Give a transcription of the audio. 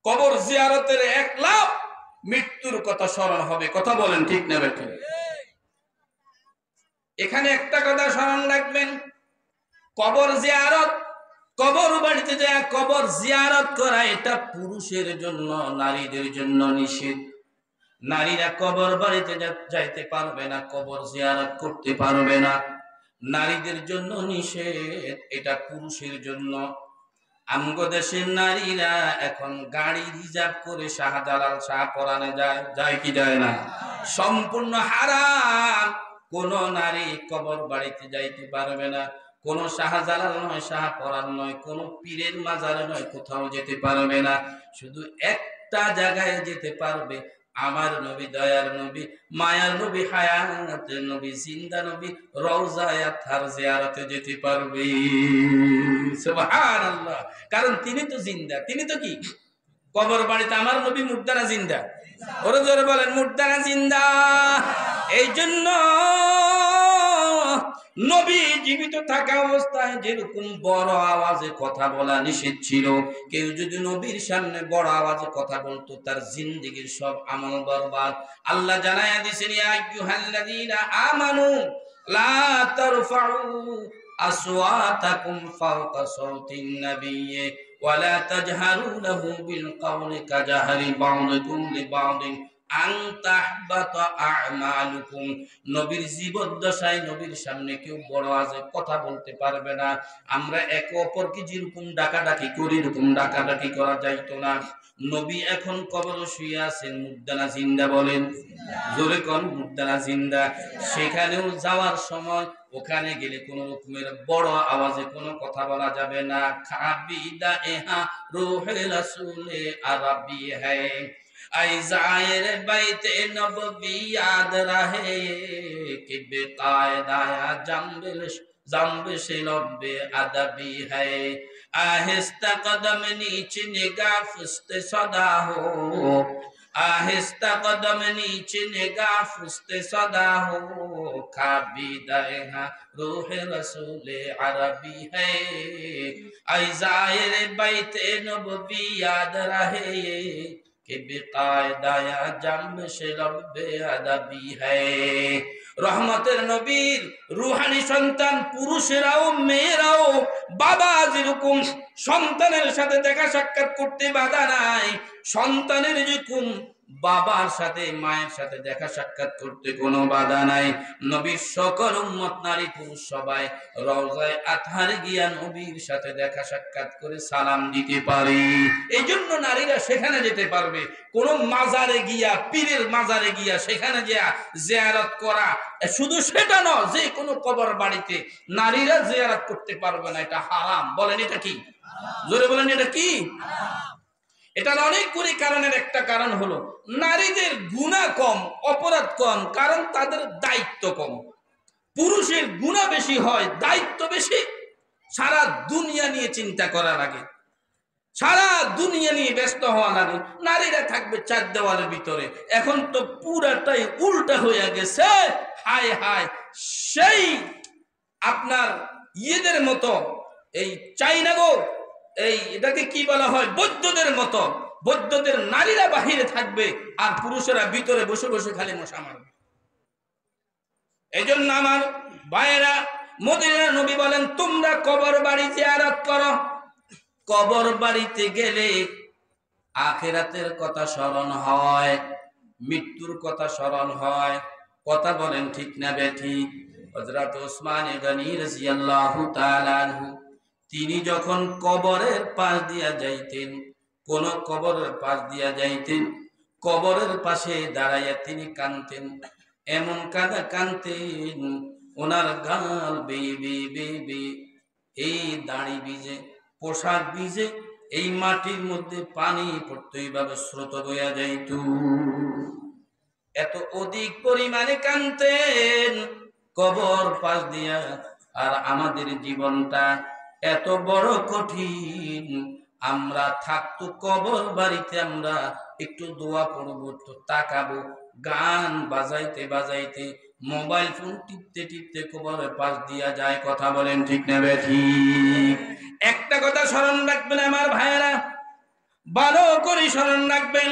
কবর জিয়ারতের 1 লাভ, মৃত্যুর কথা স্মরণ হবে। কথা বলেন ঠিক না বেঠিক? এখানে একটা কথা স্মরণ রাখবেন, কবর জিয়ারত, কবর বাড়িতে যায় কবর জিয়ারত করা এটা পুরুষের জন্য, নারীদের জন্য নিষেধ। নারীরা কবর বাড়িতে যাইতে পারবে না, কবর জিয়ারত করতে পারবে না, নারীদের জন্য নিষেধ, এটা পুরুষের জন্য। আমগো দেশের নারীরা এখন গাড়ি রিজার্ভ করে শাহজালাল শাহপরানে যায় কি যায় না? সম্পূর্ণ হারাম। কোন নারী কবর বাড়িতে যাইতে পারবে না, কোন শাহজালাল নয়, শাহপরান নয়, কোন পীরের মাজারে নয়, কোথাও যেতে পারবে না। শুধু একটা জায়গায় যেতে পারবে, আমার নবী, দয়ার নবী, মায়ার নবী, হায়াতের নবী, জিন্দা নবী রওজায়ে আতহার জিয়ারতে যেতে পারবে। সুবহানাল্লাহ। কারণ তিনি তো জিন্দা, তিনি তো কি কবর বাড়িতে আমার নবী মুর্দারা জিন্দা। ওরে জোরে বলেন মুর্দারা জিন্দা। এই জন্য নবী জীবিত থাকা অবস্থায় যেরকম বড় আওয়াজে কথা বলা নিষেধ ছিল, কেউ যদি নবীর সামনে বড় আওয়াজে কথা বলতো তার জিন্দেগীর সব আমল বরবাদ। আল্লাহ জানায়া দিয়েছেন, ইয়া আইয়ুহাল্লাযীনা আমানু লা তারফাউ আসওয়াতাকুম ফাওকা সাওতিন নাবিয়্যি ওয়া লা তাজহারু লাহু বিল কাওলি কাজাহরি বা'দিকুম লিবা'দিন আন তাহবাতা আমালুকুম। নবীর জীবদ্দশায় নবীর সামনে কেউ বড় আওয়াজে কথা বলতে পারবে না। আমরা একে অপরকে যেরকম ডাকাডাকি করি এরকম ডাকাডাকি করা যাইতো না। নবী এখন কবরে শুয়ে আছেন, মুর্দানা জিন্দা বলেন, জোরে কোন মুর্দানা জিন্দা। সেখানেও যাওয়ার সময় ওখানে গেলে কোন রকমের বড় আওয়াজে কোনো কথা বলা যাবে না। খাবিদা এহা রূহে রাসূলে আরবি হ্যায়, आई जायर बैते नबवी याद रहे कि बेकायदाया जम्ब से लब्बे अदबी है। आहिस्ता कदम नीचे निगाह फुस्ते सदा हो, आहिस्ता कदम नीचे निगाह फुस्ते सदा हो, खाबिदा यहाँ रूह रसूले अरबी है। आई जायर बैते नबवी याद रहे कि बेकायदाया जम्ब से लब्बे अदबी है। রহমতের নবীর রুহানি সন্তান পুরুষেরাও মেয়েরাও বাবা যেরকম সন্তানের সাথে দেখা সাক্ষাৎ করতে বাধা নাই, সন্তানের যেরকম বাবার সাথে মায়ের সাথে দেখা সাক্ষাৎ করতে কোনো বাধা নাই। নবীর সকল উম্মত নারী পুরুষ সবাই রওজায়ে আতহারে গিয়া নবীর সাথে দেখা সাক্ষাৎ করে সালাম দিতে পারে। এই জন্য নারীরা সেখানে যেতে পারবে। কোন মাজারে গিয়া, পীরের মাজারে গিয়া সেখানে গিয়া জিয়ারত করা শুধু সেটা নয়, যে কোনো কবর বাড়িতে নারীরা জিয়ারত করতে পারবে না, এটা হারাম। বলেন এটা কি? জোরে বলেন এটা কি? এটার অনেকগুলি কারণের একটা কারণ হলো নারীদের গুনাহ কম, অপরাধ কম, কারণ তাদের দায়িত্ব কম। পুরুষের গুনাহ বেশি হয়, দায়িত্ব বেশি। সারা দুনিয়া নিয়ে চিন্তা করা লাগে, সারা দুনিয়া নিয়ে ব্যস্ত হওয়া লাগে। নারীরা থাকবে 4 দেওয়ালের ভিতরে। এখন তো পুরাটাই উল্টা হয়ে গেছে। হায় হায়, সেই আপনার ইয়েদের মতো, এই চাইনা গো, এই এটাকে কি বলা হয়, বৌদ্ধদের মতো। বৌদ্ধদের নারীরা বাহিরে থাকবে আর পুরুষেরা ভিতরে বসে বসে খালি মশা মারবে। এই জন্য আমার ভাইয়েরা, মদিনার নবী বলেন তোমরা কবর বাড়ি জিয়ারত করো। কবর বাড়িতে গেলে আখিরাতের কথা স্মরণ হয়, মৃত্যুর কথা স্মরণ হয়। কথা বলেন ঠিক না বেঠিক? হযরত ওসমান গনি রাদিয়াল্লাহু তাআলা আনহু তিনি যখন কবরের পাশ দিয়া যাইতেন, কোন কবরের পাশ দিয়া যাইতেন, কবরের পাশে দাঁড়াইয়া তিনি কাঁদতেন। এমন কাঁদা কাঁদতেন ওনার গাল বেয়ে বেয়ে বেয়ে বেয়ে এই দাড়ি ভিজে, পোশাক ভিজে, এই মাটির মধ্যে পানি পড়তো, এইভাবে স্রোত বইয়া যাইত। এত অধিক পরিমাণে কাঁদতেন কবর পাশ দিয়া। আর আমাদের জীবনটা এত বড় কঠিন, আমরা থাকতো কবর বাড়িতে, আমরা একটু দোয়া পড়বো, একটু তাকাবো, গান বাজাইতে বাজাইতে, মোবাইল ফোন টিপতে টিপতে কবরের পাশ দিয়া যায়। কথা বলেন ঠিক না বেঠিক? একটা কথা স্মরণ রাখবেন আমার ভাইয়েরা, ভালো করে স্মরণ রাখবেন।